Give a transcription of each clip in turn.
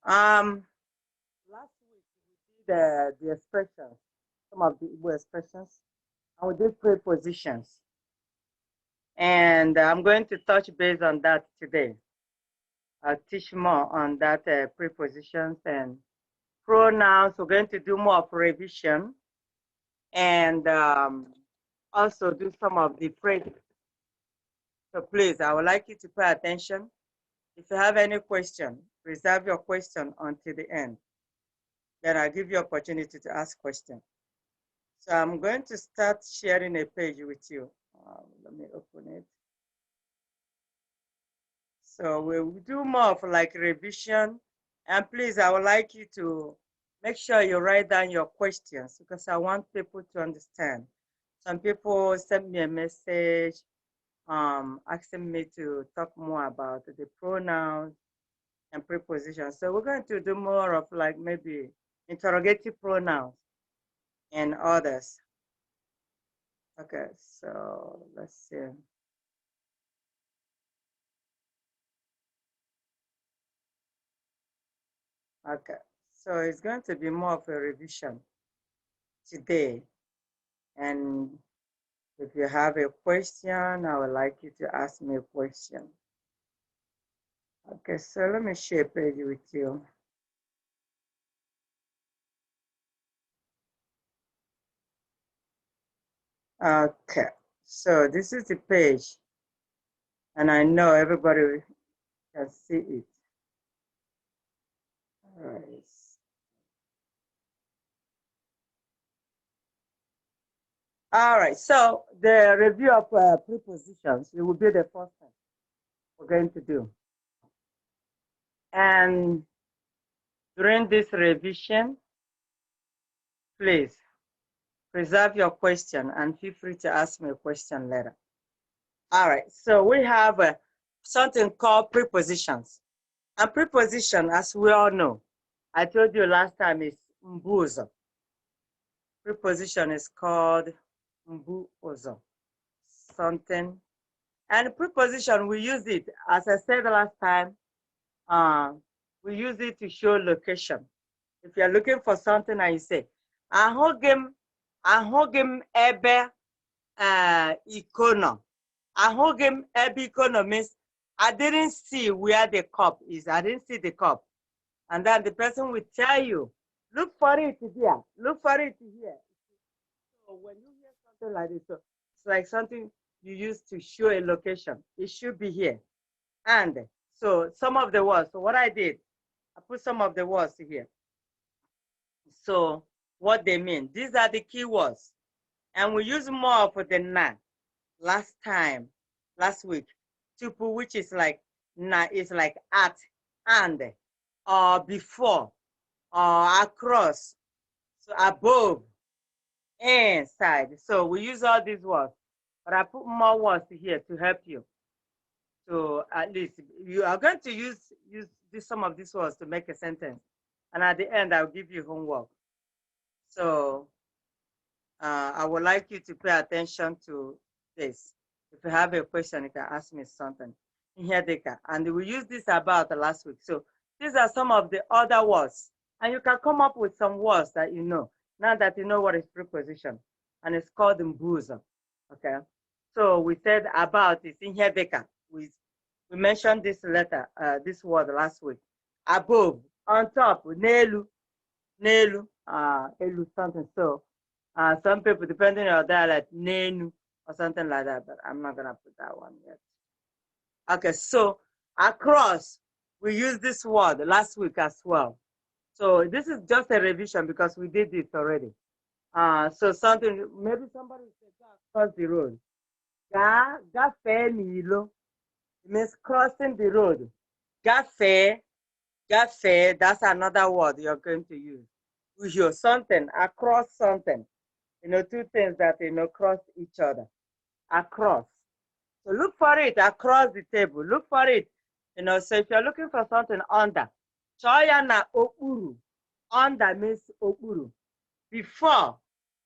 Last week we did the expressions, some of the Igbo expressions, and we did prepositions. And I'm going to touch base on that today. I'll teach more on that prepositions and pronouns. We're going to do more of revision and also do some of the phrases. So please, I would like you to pay attention. If you have any question, reserve your question until the end. Then I'll give you opportunity to ask questions. So I'm going to start sharing a page with you. Let me open it. So we'll do more of like revision. And please, I would like you to make sure you write down your questions because I want people to understand. Some people sent me a message asking me to talk more about the pronouns and prepositions. So we're going to do more of like maybe interrogative pronouns and others. Okay, so let's see. Okay, so it's going to be more of a revision today. And if you have a question, I would like you to ask me a question. Okay, so let me share a page with you. Okay, so this is the page, and I know everybody can see it. All right. All right, so the review of prepositions, it will be the first thing we're going to do. And during this revision, please preserve your question and feel free to ask me a question later. All right, so we have something called prepositions. And preposition, as we all know, I told you last time, is mbuzo. Preposition is called mbuzo, something. And preposition, we use it, as I said last time, we use it to show location. If you're looking for something and you say, ahogim ebe ikono. Ahogim ebe ikono means I didn't see where the cup is. I didn't see the cup. And then the person will tell you, look for it here, look for it here. So when you hear something like this, so it's like something you use to show a location. It should be here. And so some of the words, so what I did, I put some of the words here. So what they mean, these are the key words. And we use more for the na last week. Tupu, which is like na, is like at, and, or before, or across, so above, inside. So we use all these words, but I put more words here to help you. So at least you are going to use some of these words to make a sentence. And at the end, I'll give you homework. So I would like you to pay attention to this. If you have a question, you can ask me something. Here they can. And we used this about last week. So these are some of the other words. And you can come up with some words that you know. Now that you know what is preposition. And it's called mbuzo. Okay. So we said about is in here they can. We mentioned this letter, this word last week. Above, on top, nelu, elu something. So some people, depending on dialect, nenu or something like that, but I'm not gonna put that one yet. Okay, so across, we used this word last week as well. So this is just a revision because we did this already. So something, maybe somebody said go across the road. Gafe nilo. It means crossing the road. Gafe, that's another word you're going to use. We hear something, across something. Two things that, cross each other. Across. So look for it across the table. Look for it. So if you're looking for something under, choya na okuru. Under means okuru. Before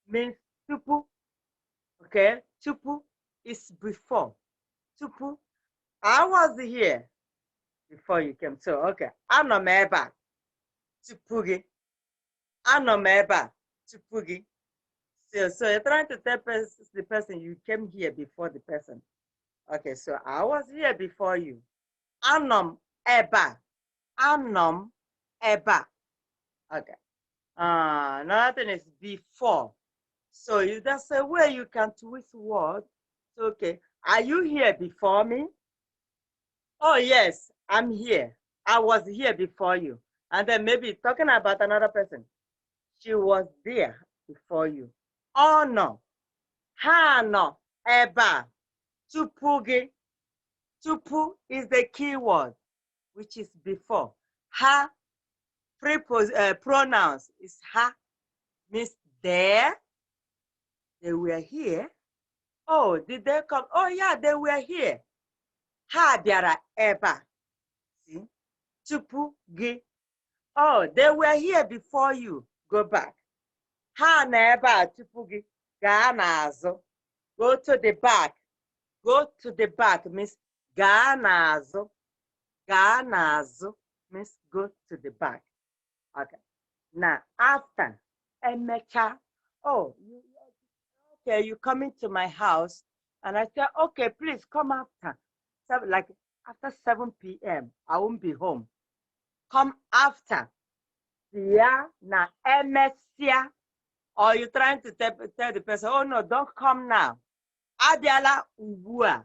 means tupu. Okay? Tupu is before. Tupu. I was here before you came. So, okay. I'm not eba. tupu gị. Anọ m ebe a tupu gị. So you're trying to tell the person you came here before the person. Okay, so I was here before you. Anọ m ebe a. Anọ m ebe a. Okay. Another thing is before. So that's a way you can twist words. Okay. Are you here before me? Oh, yes, I'm here. I was here before you. And then maybe talking about another person. She was there before you. Oh, no. Ha no ebe a. Tupu gị. Tupu is the key word, which is before. Ha, pronouns is ha, means there. They were here. Oh, did they come? Oh, yeah, they were here. Ha bịara ebe a. See? Tupu gị. Oh, they were here before you. Go back. Ha na ebe a tupu gị. Gaa n'azụ. Go to the back. Go to the back means gaa n'azụ. Gaa n'azụ means go to the back. Okay. Now, after emecha. Oh, okay, you coming to my house. And I said, okay, please come after. So, like after 7 p.m., I won't be home. Come after. Bịa na emesịa. Or you trying to tell the person, oh no, don't come now. Abịala ugbu a.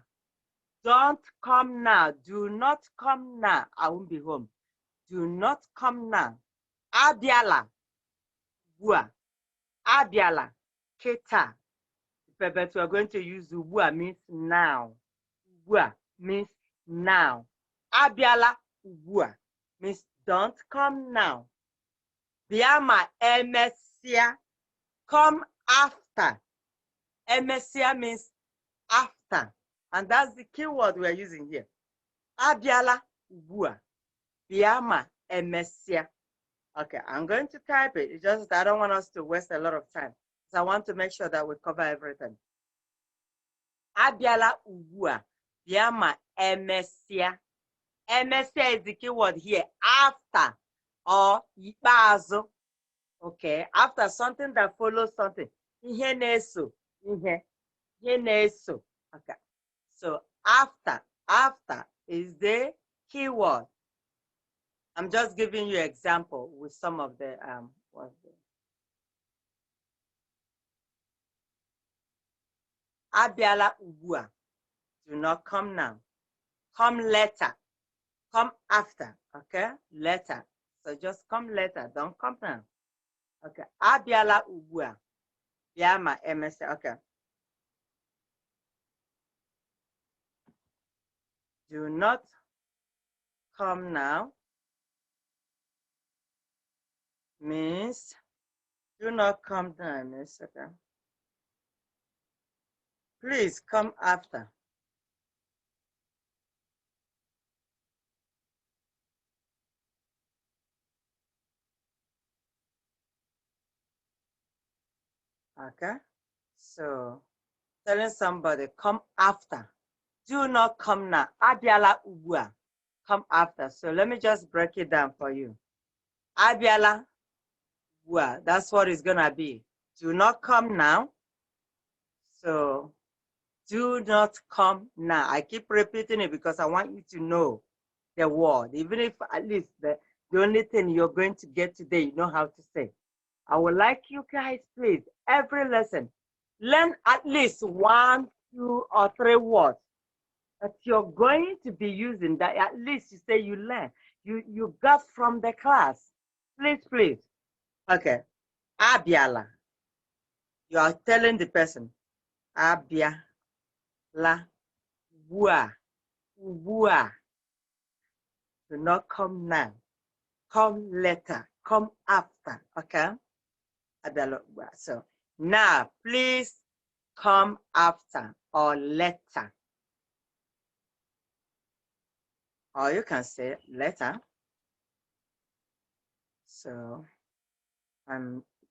Don't come now. Do not come now. I won't be home. Do not come now. Abịala ugbu a. Abịala kịta. But we are going to use ugbu a means now. Ugbu a means now. Abịala ugbu a means don't come now. Bịa ma emesịa. Come after. Emesịa means after. And that's the key word we're using here. Abịala ugbu a. Bịa ma emesịa. Okay, I'm going to type it. It's just that I don't want us to waste a lot of time. So I want to make sure that we cover everything. Abịala ugbu a. Bịa ma emesịa. Emesịa is the key word here. After or ikpeazụ. Okay, after something that follows something. Ihe na-eso. Ihe na-eso. Okay. So after is the key word. I'm just giving you example with some of the Abịala ugbu a. Do not come now. Come later. Come after. Okay? Later. So just come later. Don't come now. Okay. Abịala ugbu a. Bịa ma emesịa. Okay. Do not come now means do not come now means okay. Please come after. Okay. So telling somebody come after. Do not come now. Abịala ugbu a. Come after. So let me just break it down for you. Abịala ugbu a. That's what it's gonna be. Do not come now. So do not come now. I keep repeating it because I want you to know the word. Even if at least the only thing you're going to get today, you know how to say. I would like you guys, please, every lesson, learn at least 1, 2, or 3 words that you're going to be using that at least you say you learn, you got from the class. Please, please. Okay. Abịala. You are telling the person, Abịala ugbu a. Ugbu a. Do not come now. Come later. Come after. Okay? Abịala ugbu a. So now, please come after or later. Or you can say later. So,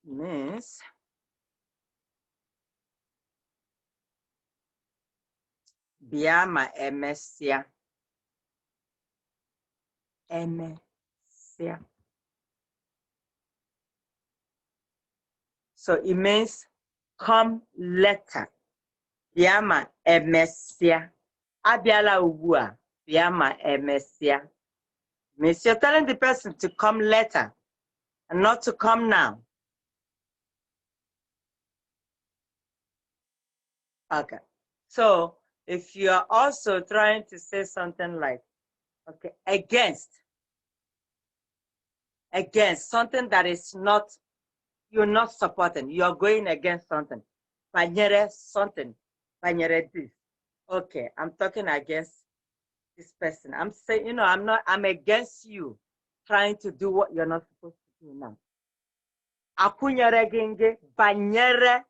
means bịa ma emesịa. Emesịa. So it means come later. Biama emesia. Abiala ubua. Biama emesia. Means you're telling the person to come later and not to come now. Okay. So if you are also trying to say something like, okay, against something that is not, you're not supporting, you're going against something. Banyere something. Banyere this. Okay, I'm talking against this person. I'm saying, you know, I'm against you trying to do what you're not supposed to do now. Akunyere genge banyere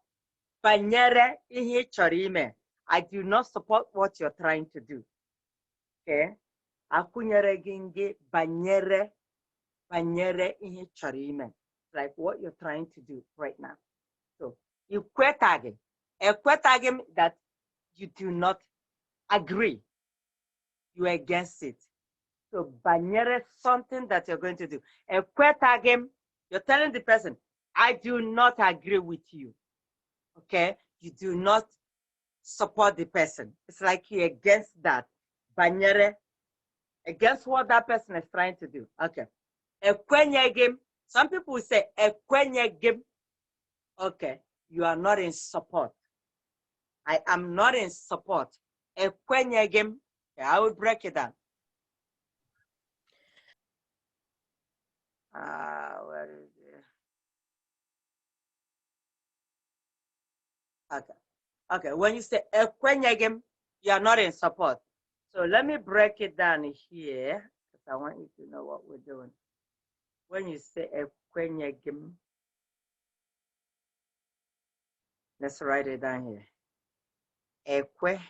ihe chorime. I do not support what you're trying to do. Okay? Akunyere genge banyere ihe chorime. Like what you're trying to do right now. So, ekwetagim that you do not agree. You're against it. So, banyere something that you're going to do. Ekwetagim, you're telling the person, I do not agree with you. Okay? You do not support the person. It's like you're against that. Banyere, against what that person is trying to do. Okay. Ekwenyegim, some people will say ekwenyegim. Okay, you are not in support. I am not in support. Ekwenyegim, I will break it down. Where is it? Okay. Okay, when you say ekwenyegim, you are not in support. So let me break it down here, because I want you to know what we're doing. When you say ekwenyegim, let's write it down here. Ekwe.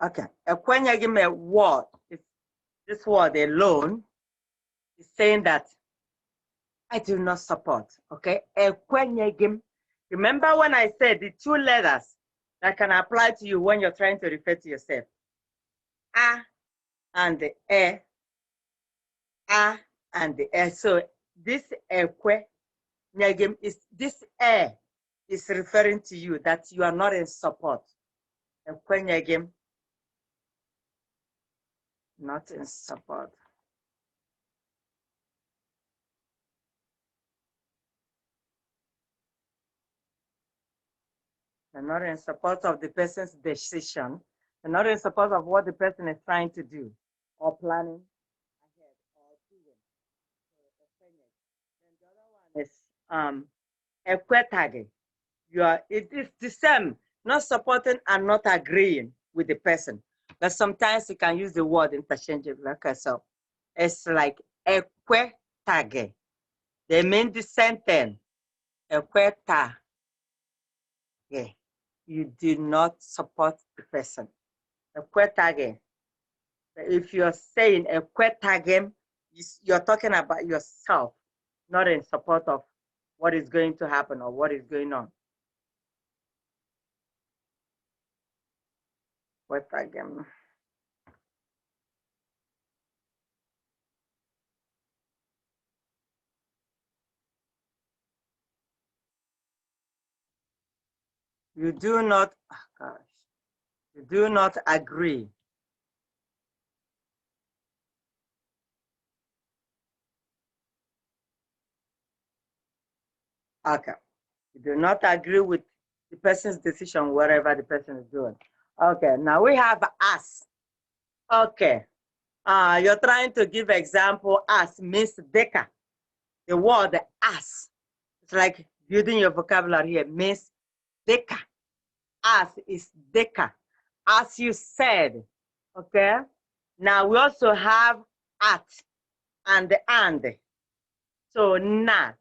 Okay, ekwenyegim, a word. This word alone is saying that I do not support. Okay, ekwenyegim. Remember when I said the two letters that can apply to you when you're trying to refer to yourself? A and the E. A and the E. So this ekwenyegim is this E is referring to you that you are not in support. Ekwenyegim, not in support. They're not in support of the person's decision. They're not in support of what the person is trying to do or planning ahead or doing. Then the other one is ekwetage. It is the same, not supporting and not agreeing with the person. But sometimes you can use the word interchangeably. Okay, so it's like ekwetage. They mean the same thing. Ekwetage. You do not support the person. Ekwetage. If you're saying ekwetage, you're talking about yourself, not in support of what is going to happen or what is going on. Ekwetage. You do not, you do not agree. Okay. You do not agree with the person's decision, whatever the person is doing. Okay, now we have us. Okay. You're trying to give example. Us means deka. The word us. It's like building your vocabulary here. Means deka. Us is deka. As you said. Okay. Now we also have at and. So na.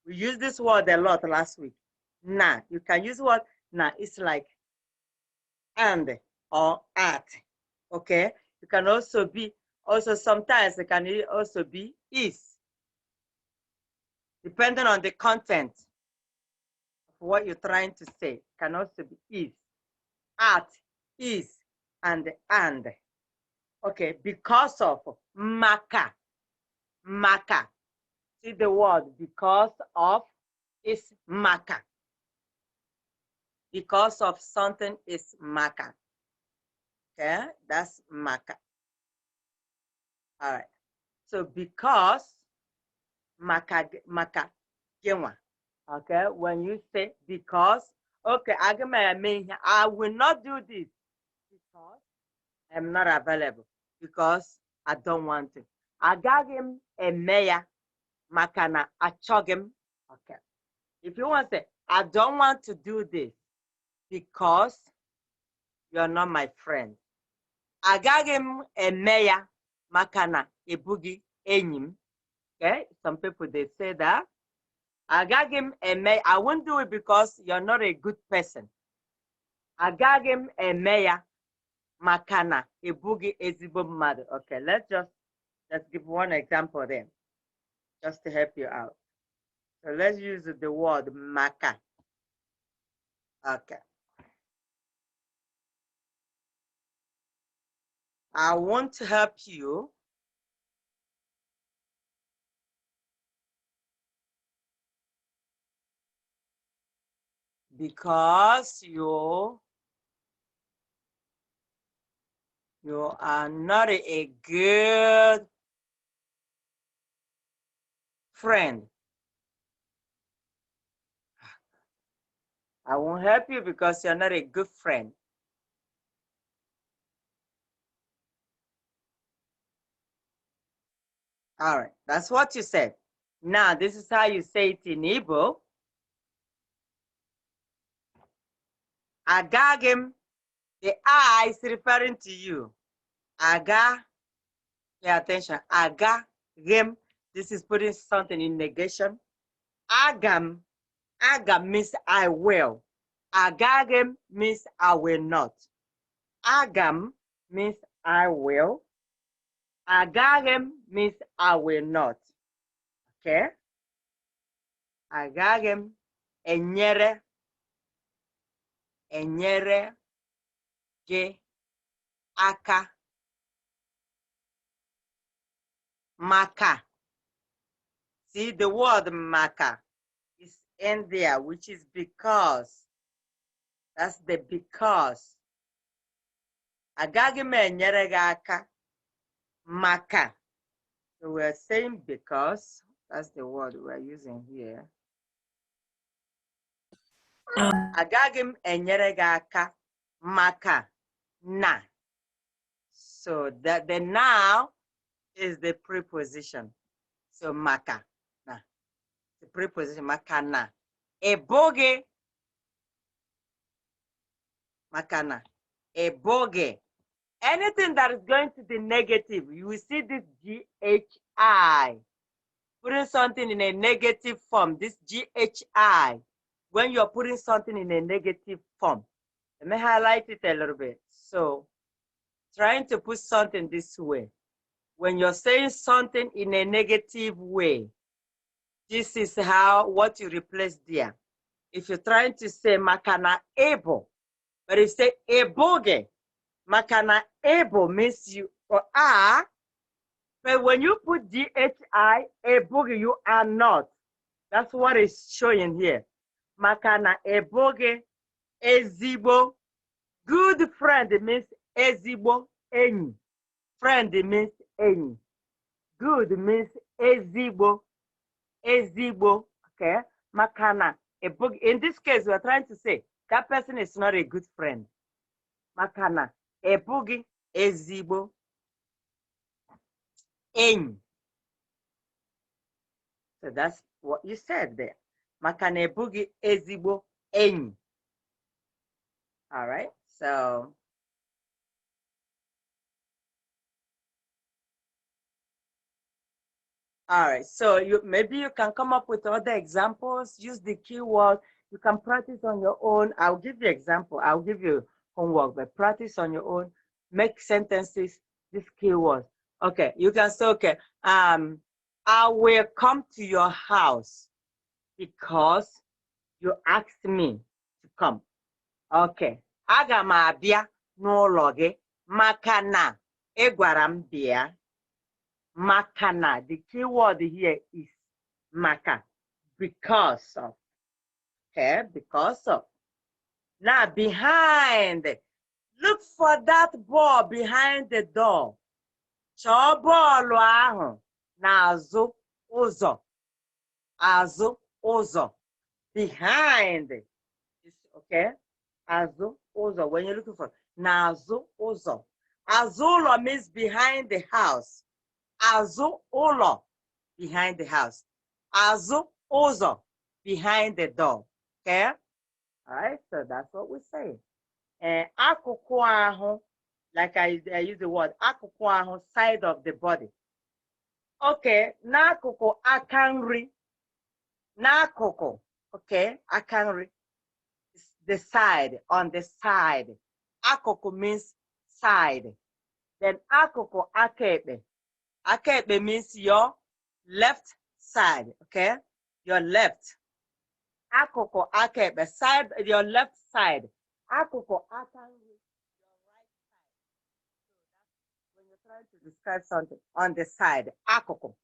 We used this word a lot last week. Na. You can use what? Na. It's like and or at. Okay. You can also be, sometimes it can also be is. Depending on the content of what you're trying to say, it can also be is. At, is, and. Okay, because of maka. Maka. See the word because of is maka. Because of something is maka. Okay, that's maka. All right. So because maka genwa. Okay, when you say because, okay, I will not do this because I'm not available, because I don't want to. Agaghị m eme ya maka na achọghị m. Okay. If you want to say, I don't want to do this because you're not my friend. Agaghị m eme ya maka na ị bụghị enyi m. Okay, some people they say that. Agaghị m eme, I won't do it because you're not a good person. Agaghị m eme ya maka na ị bụghị ezigbo mmadụ. Okay, let's give one example then, just to help you out. So let's use the word maka. Okay. I want to help you because you are not a good friend. I won't help you because you're not a good friend. All right, that's what you said. Now, this is how you say it in Igbo. Agagim, the I is referring to you. Aga, pay attention. Agagim, this is putting something in negation. Agam, agam means I will. Agagim means I will not. Agam means I will. Agagim means I will not. Okay? Agagim, enyere gị aka maka. See, the word maka is in there, which is because. That's the because. Agaghị m enyere gị aka maka. So we're saying because. That's the word we're using here. Agaghị m enyere gị aka maka na. So that the now is the preposition. So maka na. The preposition maka na. Eboge maka na. Eboge. Anything that is going to the negative, you will see this GHI. Putting something in a negative form, this GHI. When you're putting something in a negative form. Let me highlight it a little bit. So, trying to put something this way. When you're saying something in a negative way, this is what you replace there. If you're trying to say makana ebo, but if you say eboge, makana ebo means you are, but when you put GHI, eboge, you are not. That's what it's showing here. Makana eboge, ezigbo. Good friend means ezigbo, enyi. Friend means enyi. Good means ezigbo, ezigbo. Okay? Makana eboge. In this case, we're trying to say that person is not a good friend. Makana eboge, ezigbo, enyi. So that's what you said there. Makana eboge, ezigbo, enyi. All right, so all right, so maybe you can come up with other examples, use the keyword. You can practice on your own. I'll give you example. I'll give you homework, but practice on your own. Make sentences, this keyword. Okay, you can say, okay, I will come to your house because you asked me to come. Okay, aga m abịa n'ụlọ gị maka na Egwaram bia. Makana. The key word here is maka. Because of. Okay, because of. Now behind. Look for that ball behind the door. Chọọ bọọlụ ahụ n'azụ ụzọ. Azụ ụzọ. Behind. Okay? Azụ ụzọ. When you're looking for n'azụ ụzọ. Azụ ụlọ means behind the house. Azụ ụlọ, behind the house. Azụ ụzọ, behind the door. Okay? All right, so that's what we say. Akụkụ ahụ, like I use the word, akụkụ ahụ, side of the body. Okay, n'akụkụ aka nri. N'akụkụ, okay, aka nri. The side, on the side. Akụkụ means side. Then akụkụ aka ekpe. Aka ekpe means your left side, okay? Your left. Akụkụ aka ekpe, side, your left side. Akụkụ aka nri, your right side. So that's when you're trying to describe something on the side. Akụkụ.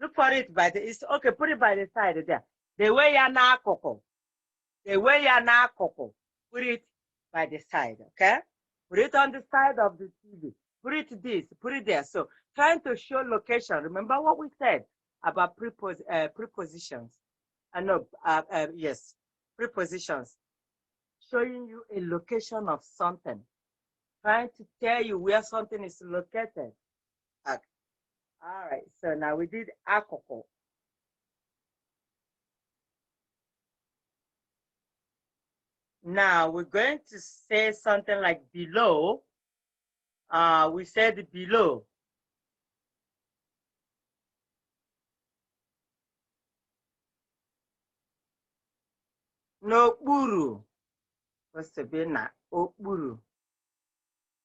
Look for it by the, it's okay, put it by the side there. The way you're na akụkụ. The way you're na akụkụ. Put it by the side, okay? Put it on the side of the TV. Put it this, put it there. So trying to show location. Remember what we said about prepositions? Yes, prepositions. Showing you a location of something. Trying to tell you where something is located. Okay. All right, so now we did akụkụ. Now we're going to say something like below. We said below. N'okpuru. What's to be na okpuru?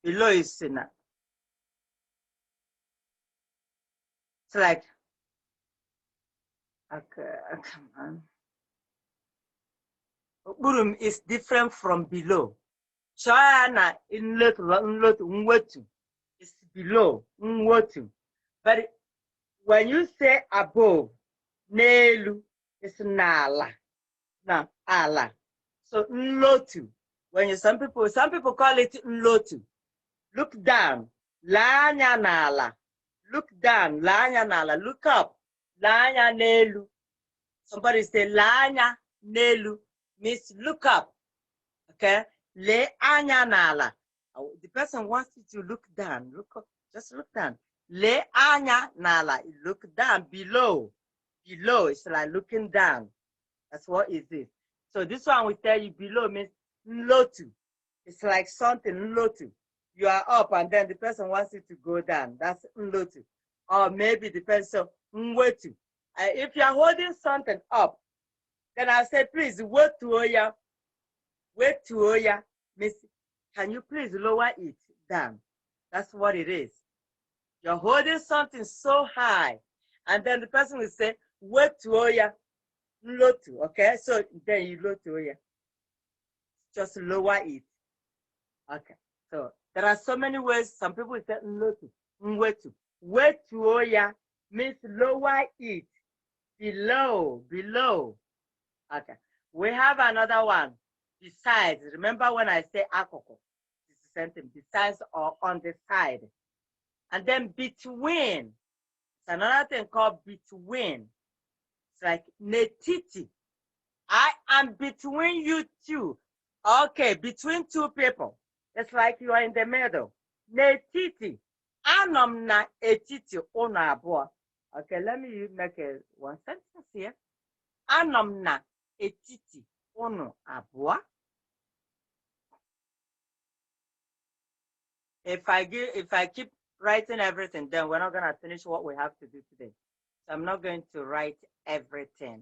Below is na. It's like, okay, come on. Okpuru is different from below. China inlet nwetu is below nwetu. But when you say above, n'elu is n'ala. Now, ala. So nlotu. When you some people call it nlotu. Look down. Lanya n'ala. Look down. Lanya n'ala. Look up. Lanya n'elu. Somebody say lanya n'elu means look up. Okay? Le anya n'ala. The person wants you to look down. Look up. Just look down. Le anya n'ala. Look down. Below. Below. It's like looking down. That's what is it. So this one will tell you below means nlotu. It's like something nlotu. You are up and then the person wants you to go down. That's nlotu. Or maybe the person nwetu. If you are holding something up, then I say, please, wait to Oya. Wait to Oya means, can you please lower it down? That's what it is. You're holding something so high, and then the person will say, wait to Oya. Lotu, okay? So then you low to Oya. Just lower it. Okay. So there are so many ways. Some people say lotu, nwetu. Wait to Oya means lower it. Below, below. Okay. We have another one. Besides, remember when I say akoko, it's the same thing. Besides or on the side. And then between. It's another thing called between. It's like netiti. I am between you two. Okay, between two people. It's like you are in the middle. Netiti. Anom na etiti una abua. Okay, let me make one sentence here. Anom na etiti unu abua. If I keep writing everything, then we're not gonna finish what we have to do today. So I'm not going to write everything.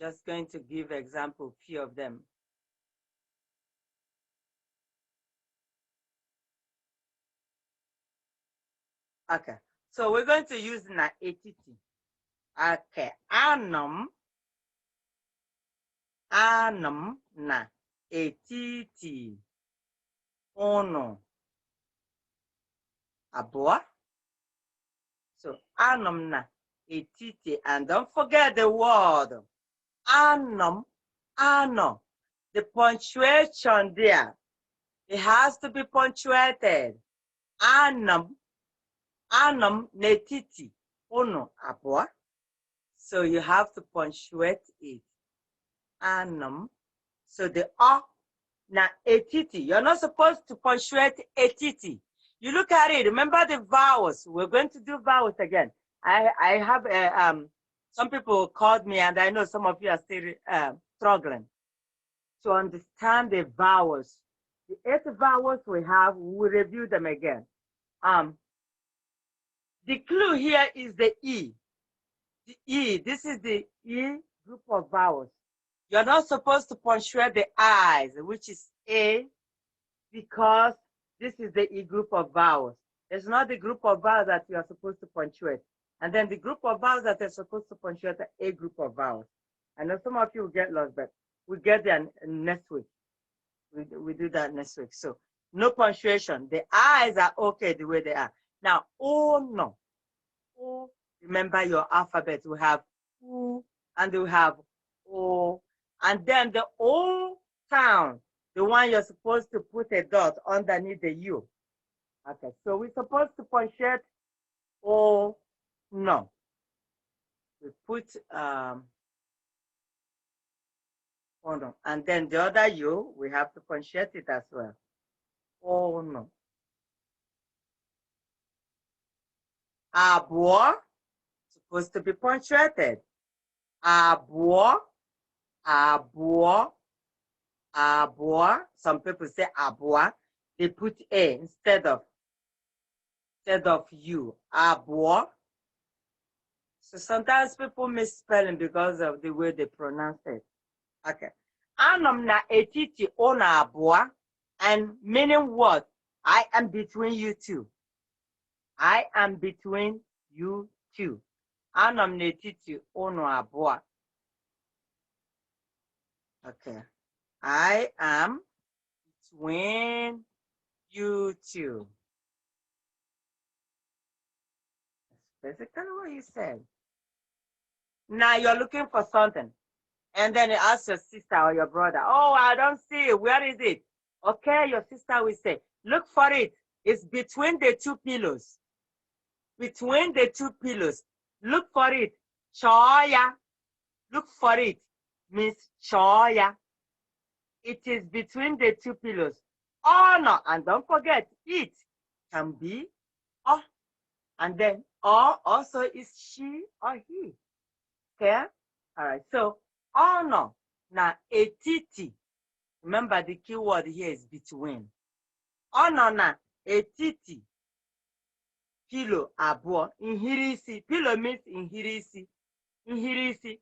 Just going to give example, few of them. Okay, so we're going to use na etiti. Okay, anom na etiti unu abụọ. So anọ na etiti, and don't forget the word anọ ano. The punctuation there, it has to be punctuated. Anọ n'etiti unu abụọ. So you have to punctuate it. Anọ. So the o na etiti. You're not supposed to punctuate etiti. You look at it. Remember the vowels. We're going to do vowels again. I have some people called me, and I know some of you are still struggling to understand the vowels. The 8 vowels we have, we'll review them again. The clue here is the E. The E, this is the E group of vowels. You're not supposed to punctuate the I's, which is A, because this is the E group of vowels. It's not the group of vowels that you are supposed to punctuate. And then the group of vowels that are supposed to punctuate the A group of vowels. I know some of you will get lost, but we'll get there next week. We do that next week. So no punctuation. The I's are okay the way they are. Now, O no. O, remember your alphabet. We have U and we have O. And then the O sound, the one you're supposed to put a dot underneath the U. Okay, so we're supposed to punctuate O no. We put oh no. And then the other U, we have to punctuate it as well. Oh no. Abụọ, supposed to be punctuated. Abụọ, abụọ, abụọ. Some people say abụọ. They put A instead of U. Abụọ. So sometimes people misspelling because of the way they pronounce it. Okay. Anọ m na etiti unu abụọ, and meaning what? I am between you two. I am between you two. Anọ m n'etiti unu abụọ. Okay. I am between you two. That's basically what you said. Now you're looking for something. And then you ask your sister or your brother, oh, I don't see it. Where is it? Okay, your sister will say, look for it. It's between the 2 pillows. Between the 2 pillows. Look for it. Choya. Look for it. Means choya. It is between the 2 pillows. Oh no, and don't forget, it can be oh. And then or also is she or he. Okay? All right, so oh no, na etiti. Remember the key word here is between. Oh no, na etiti. Pillow abụọ. Nhirisi. Pillow means nhirisi. Nhirisi.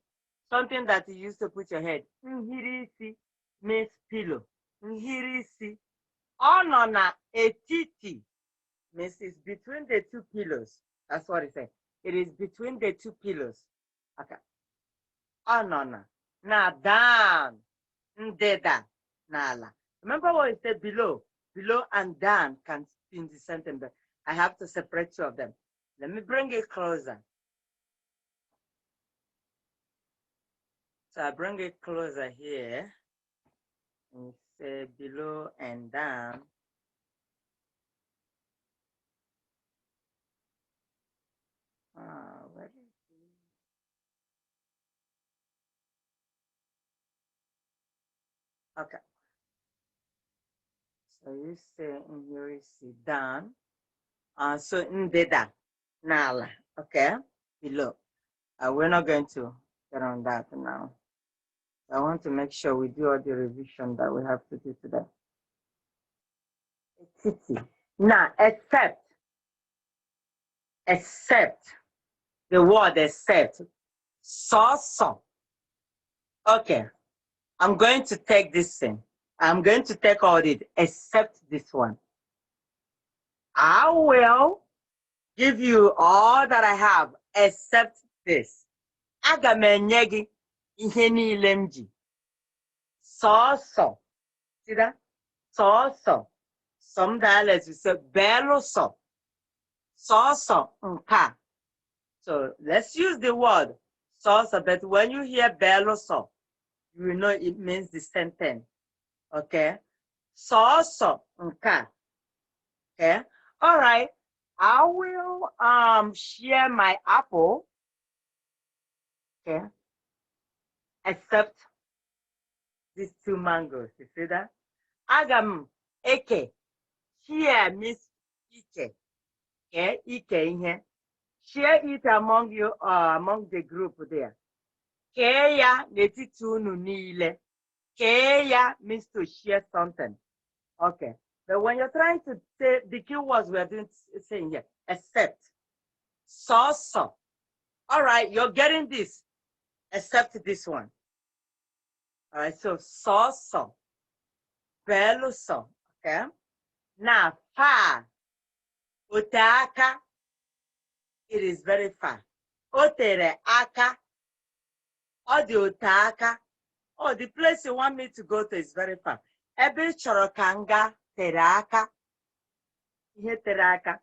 Something that you used to put your head. Nhirisi means pillow. Nhirisi. Oh no, na etiti means it's between the 2 pillows. That's what it says. It is between the 2 pillows. Okay. Oh no, no. Now down. Ndeda. Nala. Remember what it said below? Below and down can be in the sentence. But I have to separate 2 of them. Let me bring it closer. So I bring it closer here. And say below and down. Where is it? Okay. So you say in here you see down. So ndeda. Nala. Okay. Below. We're not going to get on that now. I want to make sure we do all the revision that we have to do today. Now, except the word except. So. Okay. I'm going to take this thing. I'm going to take all it except this one. I will give you all that I have except this. Aga m enye gị ihe niile m ji. So. See that? So. Some dialects will say belụsọ. Soso nka. So let's use the word soso, but when you hear beloso, you know it means the sentence. Okay? Soso nka. Okay? All right. I will share my apple. Okay? Except these 2 mangoes. You see that? Agam eke. Share means ike. Okay? Ike ihe. Share it among you, among the group there. Keya n'etiti unu niile. Keya means to share something. Okay. But when you're trying to say the key words we're doing saying here, except. So. All right, you're getting this. Except this one. All right, so so. Beluso. Okay. Now far. Utaka. It is very far. Otere aka. Odi utaka. Oh, the place you want me to go to is very far. Ebe chọrọ ka nga tere aka. Ihe tere aka.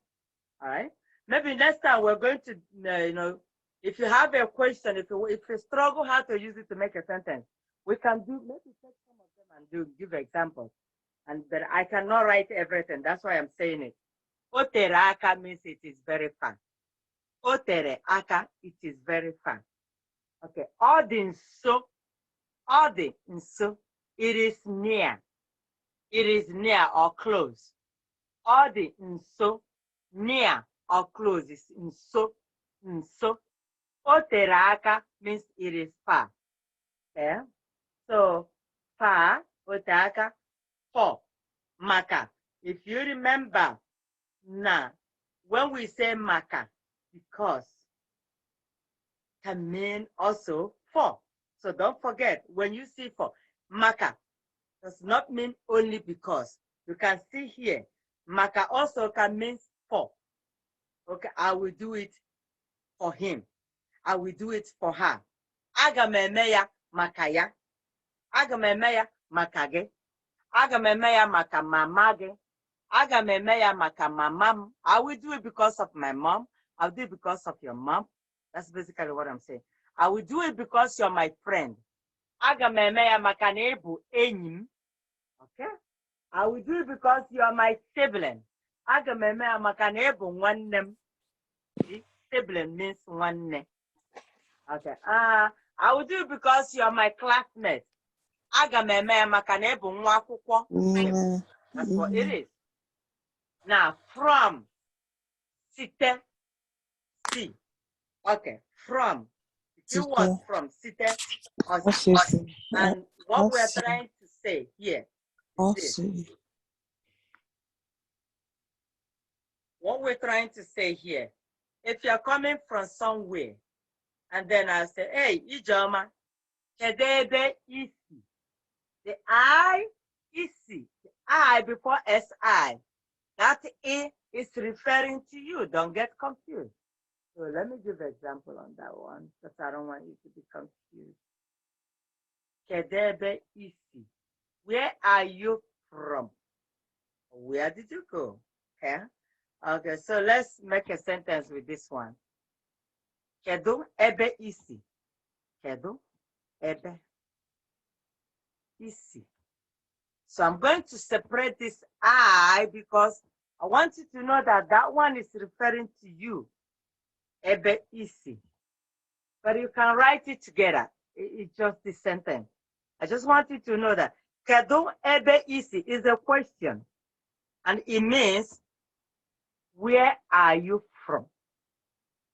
All right. Maybe next time we're going to, if you have a question, if you struggle how to use it to make a sentence, we can do, maybe take some of them and give examples. But I cannot write everything. That's why I'm saying it. Otere aka means it is very far. Otere aka, it is very far. Okay. Odin so, it is near. It is near or close. Odin so, near or close is nso. Otere aka means it is far. Okay? So far, otere aka, for, maka. If you remember, now, when we say maka, because can mean also for. So don't forget, when you see for, maka does not mean only because. You can see here, maka also can mean for. Okay, I will do it for him. I will do it for her. Aga m eme ya maka ya. Aga m eme ya maka gị. Aga m eme ya maka mama gị. Aga m eme ya maka mamam. I will do it because of my mom. I'll do it because of your mom. That's basically what I'm saying. I will do it because you're my friend. Aga m eme ya maka na ị bụ enyi m. Okay? I will do it because you are my sibling. Aga m eme ya maka na ị bụ nwanne m. Sibling means nwanne. Okay. I will do it because you are my classmate. Aga m eme ya maka na ị bụ nwa akwụkwọ. That's what it is. Now, from, site, see. Okay, from. The two words from, site, or see. And what we're trying to say here is this. What we're trying to say here, if you're coming from somewhere, and then I say, hey, Ijoma, kedebe isi. The I, isi. The I before SI. That A is referring to you. Don't get confused. So let me give an example on that one, because I don't want you to be confused. Kedebe isi. Where are you from? Where did you go? Okay. Okay, so let's make a sentence with this one. Kedu ebe isi. Kedu ebe isi. So I'm going to separate this I because I want you to know that that one is referring to you. Ebe isi. But you can write it together. It's just this sentence. I just want you to know that Kedu ebe isi is a question. And it means, where are you from?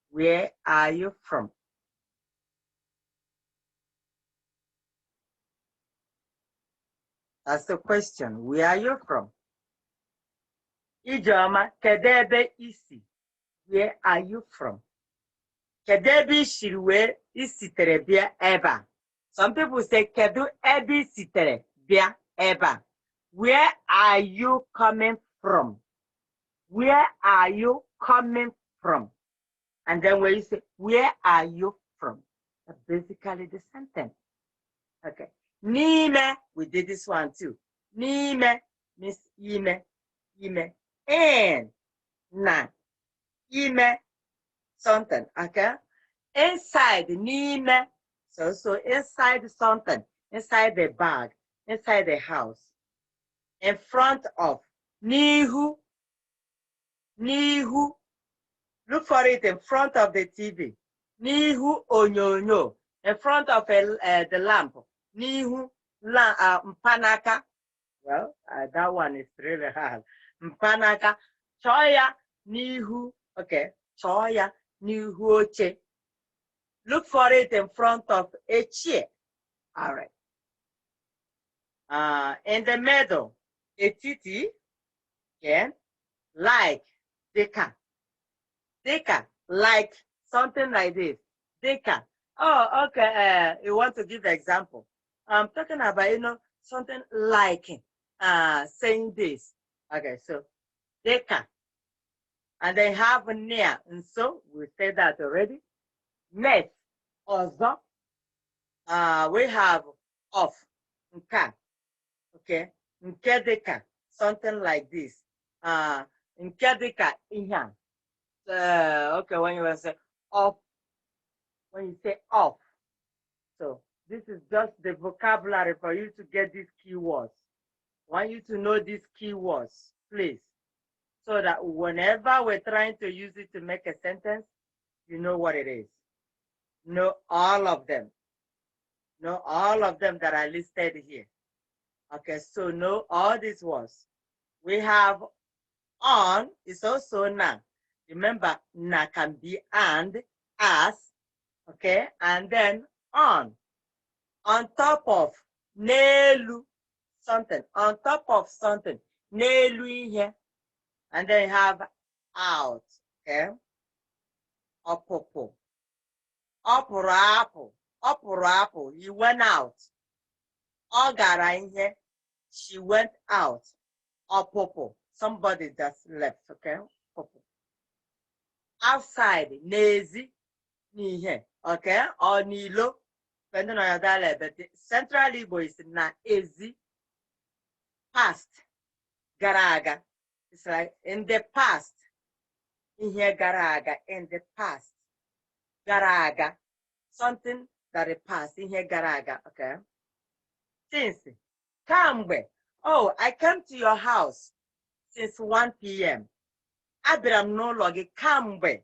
Where are you from? That's the question. Where are you from? Ijoma, kedebe isi. Where are you from? Kedebe isi where isi terebia eba. Some people say kedu ebe isi terebia eba. Where are you coming from? Where are you coming from? And then when you say, where are you from? That's basically the sentence. Okay. Nime, we did this one too. Nime means ime. And na. ime, something, okay? Inside, nime, so inside something, inside the bag, inside the house. In front of, nihu, nihu. Look for it in front of the TV. Nihu onyonyo, in front of the lamp. Nihu mpanaka. Well, that one is really hard. Mpanaka. Choya nihu. Okay. Choya nihu oche. Look for it in front of a chair. All right. In the middle, a titi. Yeah. Like deka. Deka. Like something like this. Deka. Oh, okay. You want to give an example? I'm talking about, something like saying this. Okay, so deka. And they have near. And so we said that already. Net. Also. We have off. Nka. Okay. Nke deka. Something like this. Nke deka ihan. Okay, when you say off, when you say off. So this is just the vocabulary for you to get these keywords. I want you to know these keywords, please, so that whenever we're trying to use it to make a sentence, you know what it is. Know all of them. Know all of them that are listed here. Okay, so know all these words. We have on, is also na. Remember, na can be and, as, okay, and then on top of, nelu, something, on top of something, nelu here, and then you have out, okay, opopo, opurapo, he went out, ogara in here, she went out, opopo, somebody just left, okay, popo. Outside, nezi, nihe, okay, or nilo, depending on your dialect, but the Central Igbo is na ezi, past, garaga. It's like in the past, in here garaga, in the past, garaga, something that is past, in here garaga, okay? Since, kambe, oh, I came to your house since 1 p.m. Abiram no logi kambe.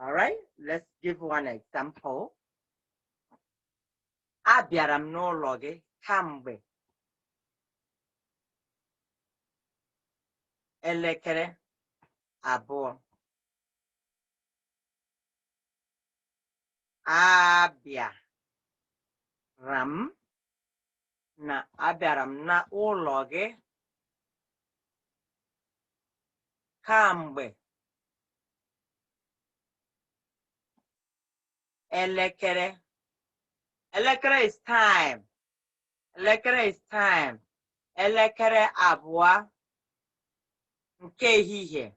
All right, let's give one example. Abiram no logi kambe. Elekere abụọ. Abịaram na ụlọ gị kamgbe. Elekere. Elekere is time. Elekere is time. Elekere abụọ nke ehihie.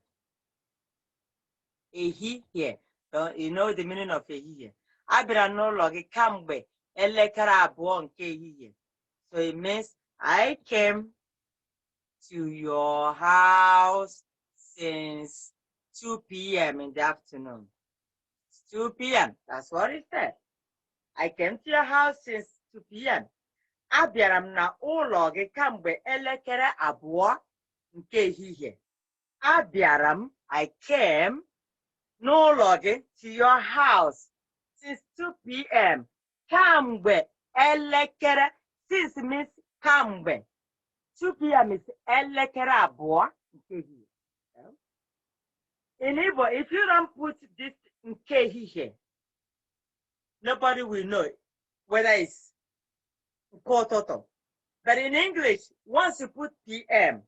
Ehihie. You know the meaning of ehihie. Abịara n'ụlọ gị kamgbe elekere abụọ nke ehihie. So it means I came to your house since 2 p.m. in the afternoon. It's 2 p.m. That's what it said. I came to your house since 2 p.m. Abịara m na ụlọ gị kamgbe elekere abụọ nke ehihie. Abịara m, I came n'ụlọ gị, to your house, since 2 p.m. Kamgbe elekere, since means kamgbe. 2 p.m. is elekere abụọ nke ehihie. In Igbo, if you don't put this nke ehihie, nobody will know whether it's toto. But in English, once you put PM,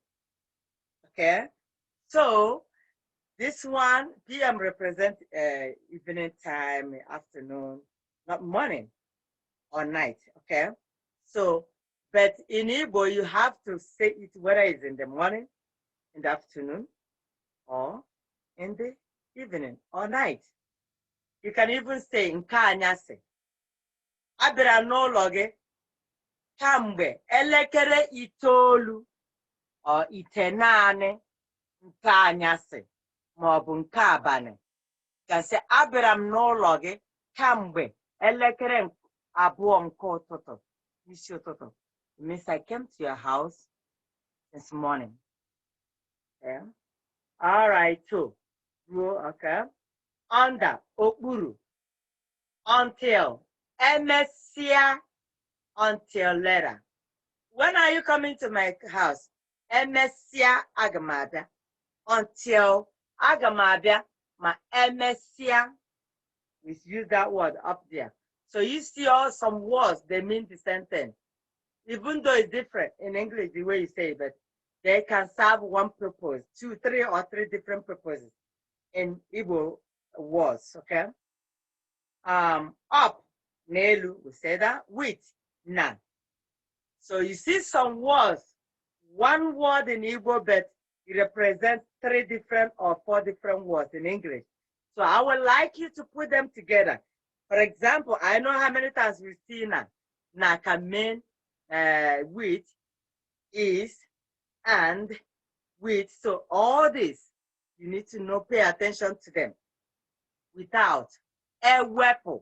okay, so this one, PM represents evening time, afternoon, not morning or night, okay? So, but in Igbo, you have to say it whether it's in the morning, in the afternoon, or in the evening or night. You can even say nke anyasị. Abịara n'ụlọ gị kamgbe elekere itoolu or itenaanị nke anyasị. maọbụ nke abalị. Gasị abịara m n'ụlọ gị kamgbe elekere abụọ nke ụtụtụ, isi ụtụtụ. It means I came to your house this morning. Okay. All right, too. Okay. Under, okpuru. Until, emesia, until later. When are you coming to my house? Emesia agamabia. Until agamabia, ma emesia. We use that word up there. So you see all some words, they mean the same thing. Even though it's different in English, the way you say it, but they can serve one purpose, two, three, or three different purposes in Igbo words, okay? Up, nelu, we say that, with, na. So you see some words, one word in Igbo, but it represents three different or four different words in English. So I would like you to put them together. For example, I know how many times we see na. Na can mean with, is, and, with. So all this, you need to know, pay attention to them. Without, a weapon.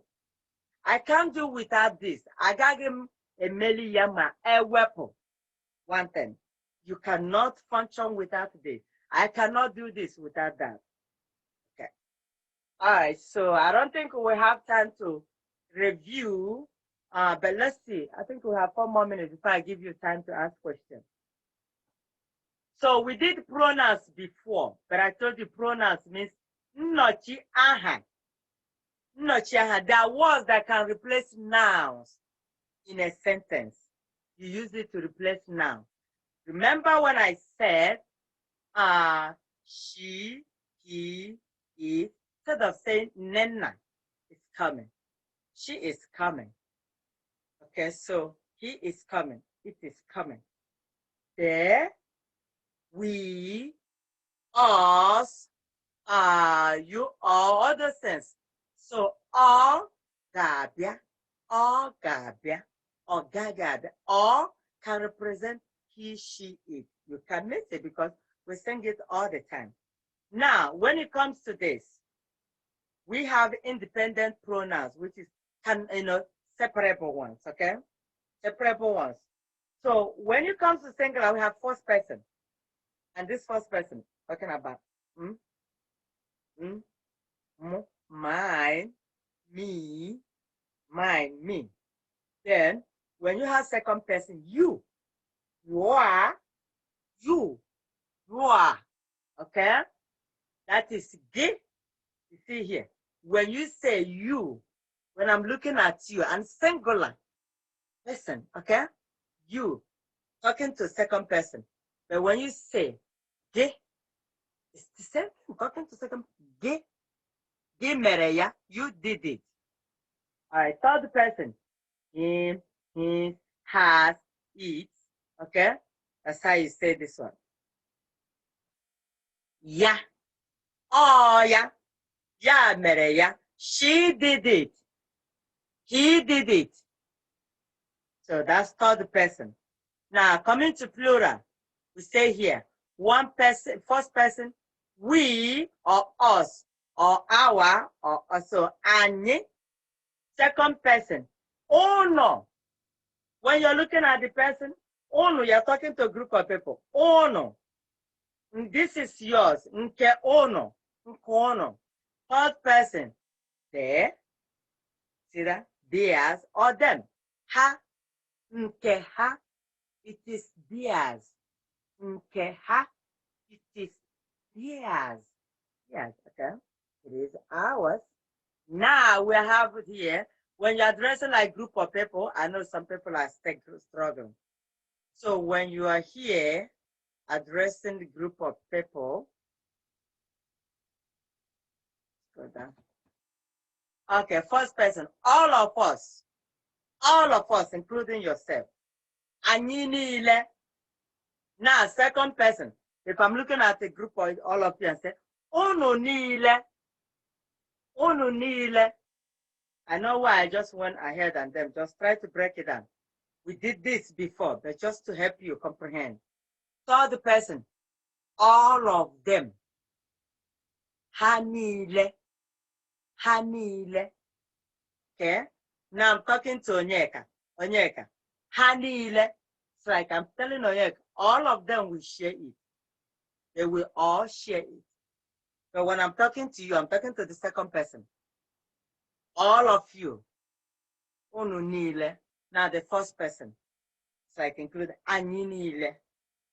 I can't do without this. I got him a meliyama, a weapon. One thing. You cannot function without this. I cannot do this without that. Okay. All right. So I don't think we have time to review, but let's see. I think we have 4 more minutes before I give you time to ask questions. So we did pronouns before, but I told you pronouns means nnochi aha. Nnochi aha. There are words that can replace nouns in a sentence. You use it to replace nouns. Remember when I said she, he, it, instead of saying Nena is coming, she is coming. Okay, so he is coming, it is coming. There, we, us, you, all other things. So all gabia, or gagabia, all can represent he, she, it. You can miss it because we sing it all the time. Now, when it comes to this, we have independent pronouns, which is separable ones, okay? Separable ones. So when it comes to singular, we have first person. And this first person, talking about mine, me, mine, me. Then when you have second person, you are, you are, okay? That is ge. You see here, when you say you, when I'm looking at you, and singular, listen, okay? You, talking to second person. But when you say ge, it's the same thing, talking to second, ge mereya, you did it. All right, third person, him, his, has, it, okay? That's how you say this one. Yeah. Oh, yeah. Yeah, mereya. She did it. He did it. So that's third person. Now, coming to plural, we say here, one person, first person, we or us or our or also anye. Second person, ono. When you're looking at the person, ono, you're talking to a group of people. Ono. This is yours. Nke ono. Nke ono. Third person, there. See that? Theirs or them. Ha. Nke ha. It is theirs. Nke ha. It is theirs. Yes, okay. It is ours. Now we have it here. When you're addressing like group of people, I know some people are struggling. So when you are here addressing the group of people, go down. Okay, first person, all of us, including yourself. Anyị niile. Now, second person, if I'm looking at a group of all of you and say, unu niile. Unu niile. I know why I just went ahead and then just try to break it down. We did this before, but just to help you comprehend. Third person, all of them. Ha niile. Ha niile. Okay? Now I'm talking to Onyeka. Onyeka. Ha niile. It's like I'm telling Onyeka, all of them will share it. They will all share it. But when I'm talking to you, I'm talking to the second person. All of you. Unu niile. Now the first person. So I can include anyị niile.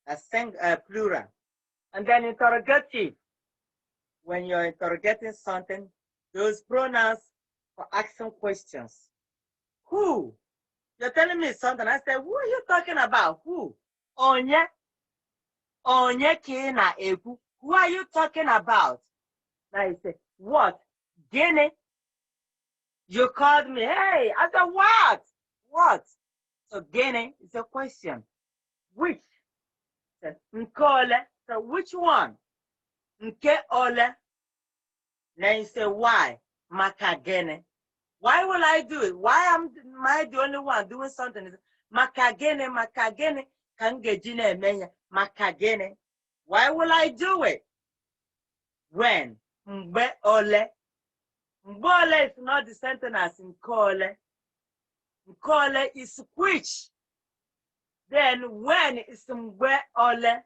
That's plural. And then interrogative. When you're interrogating something, those pronouns for asking questions. Who? You're telling me something. I say, who are you talking about? Who? Onye. Onye ki na ekwu. Who are you talking about? Now you say, what? Gini? You called me. Hey, I said, what? What? So gini is a question. Which? Nke ole. So which one? Nke ole. Then you say, why? Maka gini. Why will I do it? Why am I the only one doing something? Maka gini, maka gini. Kangejine emenya. Maka gini. Why will I do it? When? Mbe ole. Mbe ole is not the sentence as nke ole. Nke ole is which. Then when is mbe ole.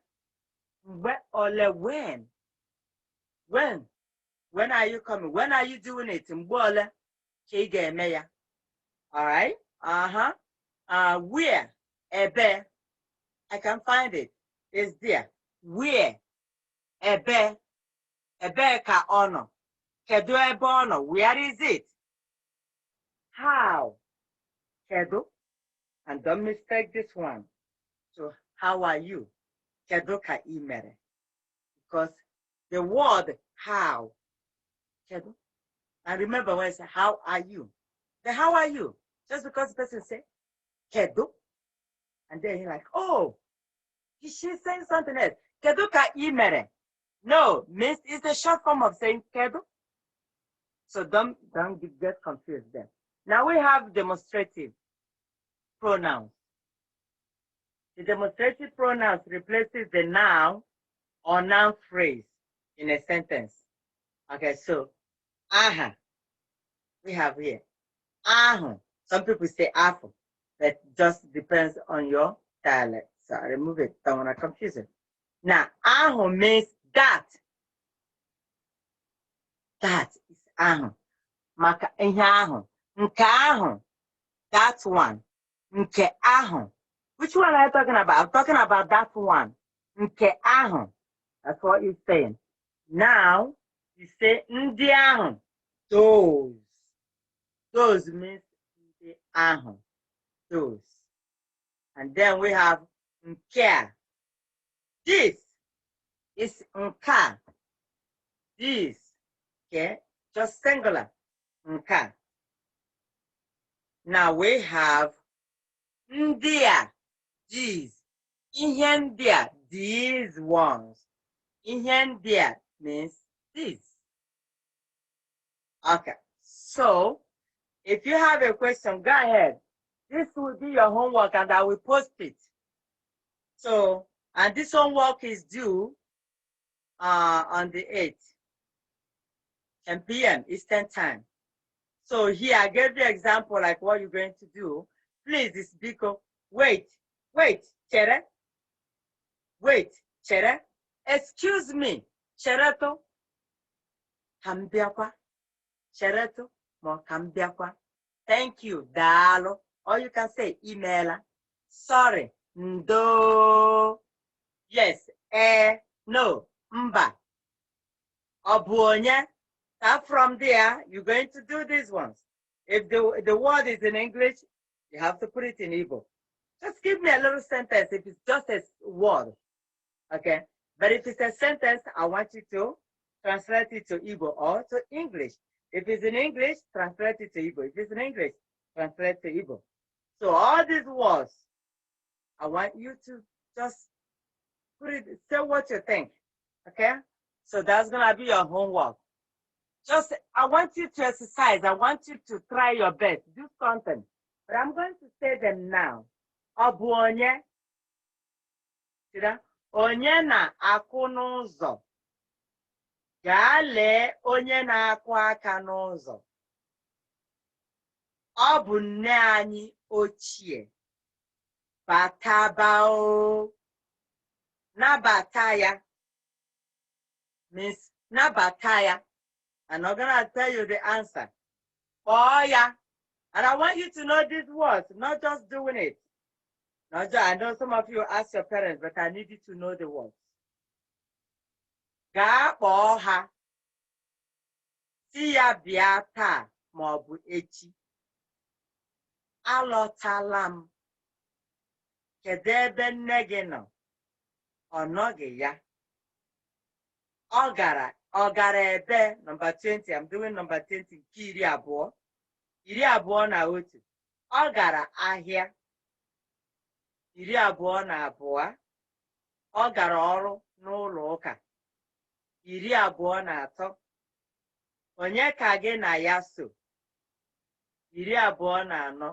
Mbe ole when. When? When are you coming? When are you doing it? Mbe ole. Kige emeya. All right? Where? Ebe. I can find it. It's there. Where? Ebe. Ebe ka ono. Kedu ebe ono. Where is it? How? Kedu. And don't mistake this one. So, how are you? Kedu ka imere. Because the word how. Kedu. And remember when I say, how are you? Then how are you? Just because the person say, kedu. And then you're like, oh, she's saying something else. Kedu ka imere. No, means it's the short form of saying kedu. So don't get confused there. Now we have demonstrative pronouns. The demonstrative pronouns replaces the noun or noun phrase in a sentence. Okay, so aha, we have here. Ahu. Some people say afu. That just depends on your dialect. So I remove it. Don't want to confuse it. Now, ahu means that. That is ahu. Maka ihe ahu. Nke ahu. That one. Nke ahu. Which one are you talking about? I'm talking about that one. Nke ahu. That's what he's saying. Now, you say ndi ahu. Those. Those means ndi ahu. Those. And then we have nke. This is nka. This. Okay. Just singular. Nka. Now we have ndia. These. Ihe ndia. These ones. Ihe ndia means this. Okay. So, if you have a question, go ahead. This will be your homework and I will post it. So, and this homework is due on the 8th, 10 p.m. Eastern Time. So here, I gave you example like what you're going to do. Please, this Biko, wait, chere. Wait, chere. Excuse me, chereto. Kambiakwa. Chereto, mo kambiakwa. Thank you, dalo. Or you can say email. Sorry, ndo. Yes, no, mba. Obuonye. Start from there, you're going to do these ones. If the word is in English, you have to put it in Igbo. Just give me a little sentence if it's just a word, okay? But if it's a sentence, I want you to translate it to Igbo or to English. If it's in English, translate it to Igbo. If it's in English, translate to Igbo. So all these words, I want you to just put it, say what you think, okay? So that's gonna be your homework. Just, I want you to exercise. I want you to try your best. Do something. But I'm going to say them now. Obu onye. See that? Onye na akụ n'ụzọ. gaa lee onye na-akụ aka n'ụzọ. Ọ bụ nne anyị ochie. Bataba o. Nabata ya means nabata ya. I'm not gonna tell you the answer. Oh yeah. And I want you to know these words, not just doing it. Not just, I know some of you ask your parents, but I need you to know the words. Gaa kpọọ ha. Si ya bịa taa ma ọ bụ echi. Alọtala m. Kedu ebe nne gị nọ? Ọ nọghị ya. Ọ gara ebe, number 20. I'm doing number 20. Nke iri abụọ. Iri abụọ na otu. Ọ gara ahịa. Iri abụọ na abụọ. Ọ gara ọrụ n'ụlọ ụka. Iri abụọ na atọ. Onye ka gị na ya so? Iri abụọ na anọ.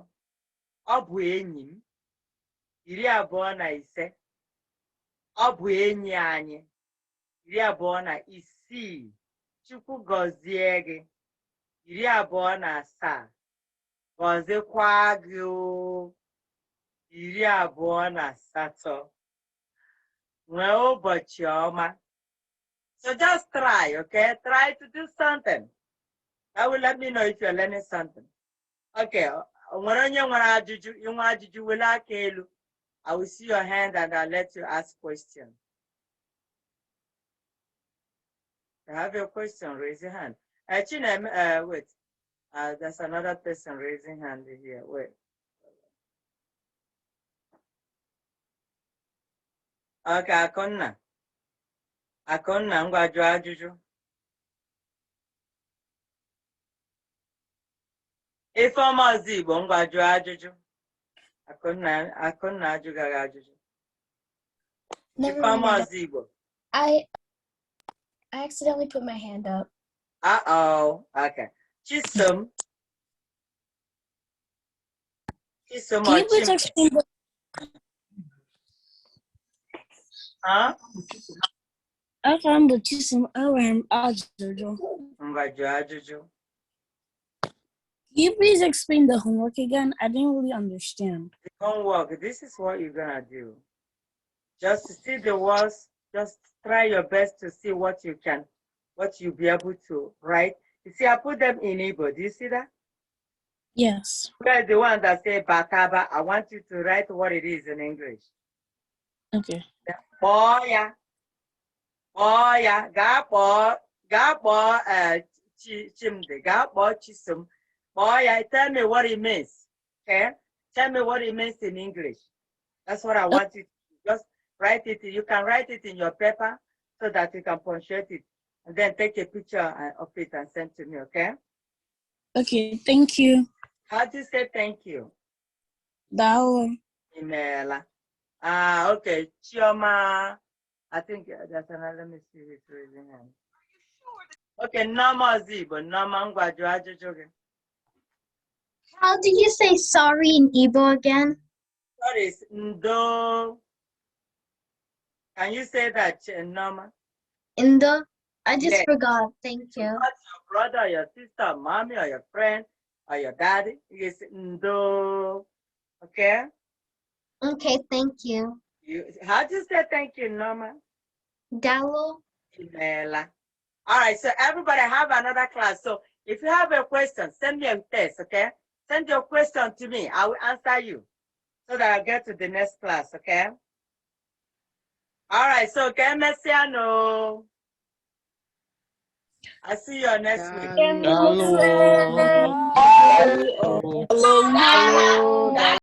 Ọ bụ enyi m. Iri abụọ na ise. Ọ bụ enyi anyị. Iri abụọ na isii. Chukwu gọzie gị. Iri abụọ na asaa. Gọzikwa gị o. Iri abụọ na asatọ. Nwee ụbọchị ọma. So just try, okay? Try to do something. That will let me know if you're learning something. Okay. Nwere onye nwere ajụjụ, inwe ajụjụ wele aka elu. I will see your hand and I'll let you ask questions. If you have a question, raise your hand. Chinem, wait. There's another person raising hand here. Wait. Okay, Akonna. Akonna, ngwa jụọ ajụjụ. Ifeoma Igbo, ngwa jụọ ajụjụ. Akonna ajụgaghị ajụjụ. Ifeoma Igbo. I accidentally put my hand up. Uh-oh. Okay. Chisom. Chisom Can or you please Chim? explain the Huh? I found the Chisom around Ajojo. Can you please explain the homework again? I didn't really understand. The homework, this is what you're gonna do. Just to see the words, just try your best to see what you'll be able to write. You see, I put them in Igbo. Do you see that? Yes. Where's the one that say Bakaba? I want you to write what it is in English. Okay. Boya. Gapo Chimde. Gapo Chisum. Boya, tell me what it means. Okay? Tell me what it means in English. That's what I want you to just write it. You can write it in your paper so that you can punctuate it. And then take a picture of it and send to me, okay? Okay, thank you. How do you say thank you? Dao. Email. Okay. Chioma. I think that's another. Let me see who's raising hand. Okay, Nama Zibo. Nama Ngwajo. How do you say sorry in Igbo again? Sorry, is Ndo. Can you say that, Nama? Indo? I just Yes. forgot. Thank you. Not your brother, your sister, mommy, or your friend, or your daddy. It's Ndo. Okay? Okay, thank you. How do you say thank you, Norma? Dalo? Imela. All right, so everybody have another class. So if you have a question, send me a text, okay? Send your question to me. I will answer you so that I'll get to the next class, okay? All right, so Messiano. I see you next week. Hello. Hello.